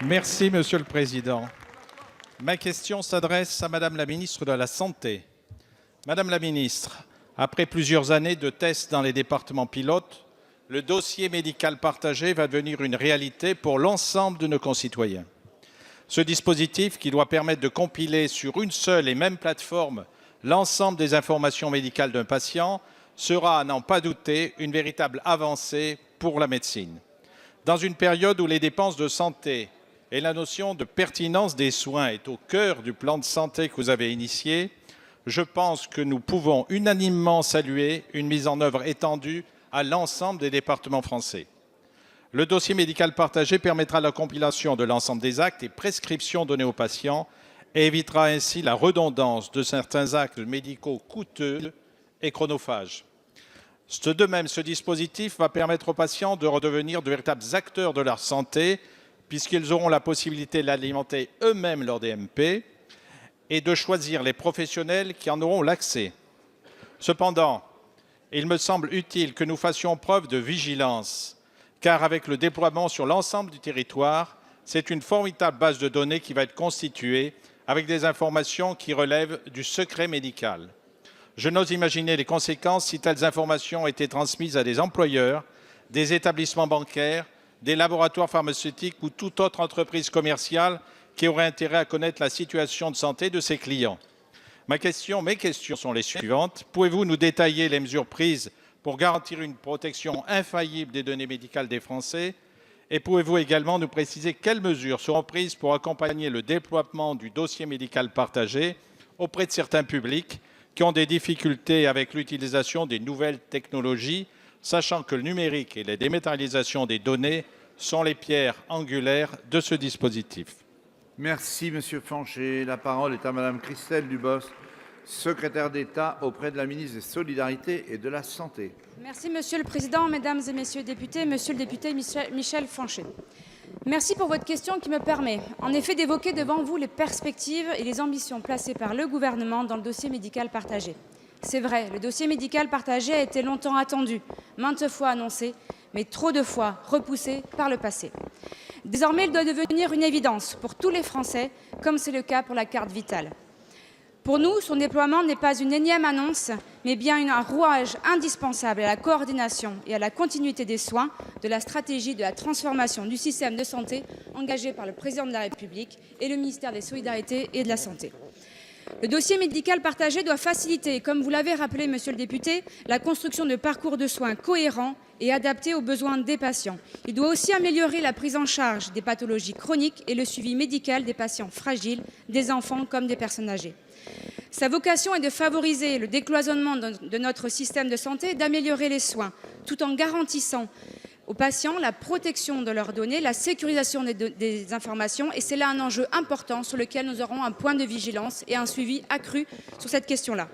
Merci, Monsieur le Président. Ma question s'adresse à Madame la ministre de la Santé. Madame la ministre, après plusieurs années de tests dans les départements pilotes, le dossier médical partagé va devenir une réalité pour l'ensemble de nos concitoyens. Ce dispositif, qui doit permettre de compiler sur une seule et même plateforme l'ensemble des informations médicales d'un patient, sera, à n'en pas douter, une véritable avancée pour la médecine. Dans une période où les dépenses de santé et la notion de pertinence des soins est au cœur du plan de santé que vous avez initié, je pense que nous pouvons unanimement saluer une mise en œuvre étendue à l'ensemble des départements français. Le dossier médical partagé permettra la compilation de l'ensemble des actes et prescriptions donnés aux patients et évitera ainsi la redondance de certains actes médicaux coûteux et chronophages. De même, ce dispositif va permettre aux patients de redevenir de véritables acteurs de leur santé, puisqu'ils auront la possibilité d'alimenter eux-mêmes leur DMP et de choisir les professionnels qui en auront l'accès. Cependant, il me semble utile que nous fassions preuve de vigilance, car avec le déploiement sur l'ensemble du territoire, c'est une formidable base de données qui va être constituée avec des informations qui relèvent du secret médical. Je n'ose imaginer les conséquences si telles informations étaient transmises à des employeurs, des établissements bancaires, des laboratoires pharmaceutiques ou toute autre entreprise commerciale qui aurait intérêt à connaître la situation de santé de ses clients. Mes questions sont les suivantes. Pouvez-vous nous détailler les mesures prises pour garantir une protection infaillible des données médicales des Français? Et pouvez-vous également nous préciser quelles mesures seront prises pour accompagner le déploiement du dossier médical partagé auprès de certains publics qui ont des difficultés avec l'utilisation des nouvelles technologies, sachant que le numérique et la dématérialisation des données sont les pierres angulaires de ce dispositif. Merci, Monsieur Fanchet. La parole est à Madame Christelle Dubos, secrétaire d'État auprès de la ministre des Solidarités et de la Santé. Merci, Monsieur le Président, Mesdames et Messieurs les députés, Monsieur le député Michel Fanchet. Merci pour votre question qui me permet, en effet, d'évoquer devant vous les perspectives et les ambitions placées par le gouvernement dans le dossier médical partagé. C'est vrai, le dossier médical partagé a été longtemps attendu, maintes fois annoncé, mais trop de fois repoussé par le passé. Désormais, il doit devenir une évidence pour tous les Français, comme c'est le cas pour la carte Vitale. Pour nous, son déploiement n'est pas une énième annonce, mais bien un rouage indispensable à la coordination et à la continuité des soins de la stratégie de la transformation du système de santé engagée par le Président de la République et le ministère des Solidarités et de la Santé. Le dossier médical partagé doit faciliter, comme vous l'avez rappelé, Monsieur le député, la construction de parcours de soins cohérents et adaptés aux besoins des patients. Il doit aussi améliorer la prise en charge des pathologies chroniques et le suivi médical des patients fragiles, des enfants comme des personnes âgées. Sa vocation est de favoriser le décloisonnement de notre système de santé et d'améliorer les soins, tout en garantissant aux patients la protection de leurs données, la sécurisation des informations. Et c'est là un enjeu important sur lequel nous aurons un point de vigilance et un suivi accru sur cette question-là.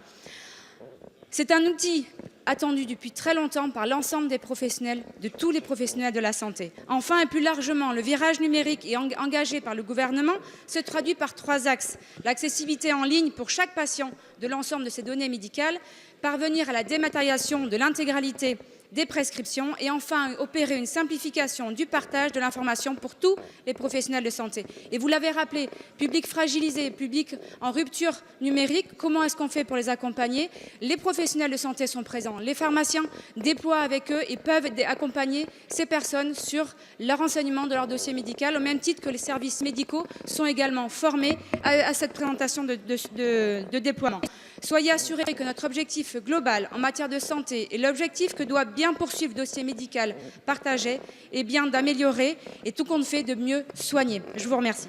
C'est un outil attendu depuis très longtemps par l'ensemble des professionnels, de tous les professionnels de la santé. Enfin et plus largement, le virage numérique engagé par le gouvernement se traduit par 3 axes. L'accessibilité en ligne pour chaque patient de l'ensemble de ses données médicales, parvenir à la dématérialisation de l'intégralité des prescriptions et enfin opérer une simplification du partage de l'information pour tous les professionnels de santé. Et vous l'avez rappelé, public fragilisé, public en rupture numérique, comment est-ce qu'on fait pour les accompagner? Les professionnels de santé sont présents, les pharmaciens déploient avec eux et peuvent accompagner ces personnes sur le renseignement de leur dossier médical, au même titre que les services médicaux sont également formés à cette présentation de déploiement. Soyez assurés que notre objectif global en matière de santé et l'objectif que doit bien poursuivre le dossier médical partagé est bien d'améliorer et tout compte fait de mieux soigner. Je vous remercie.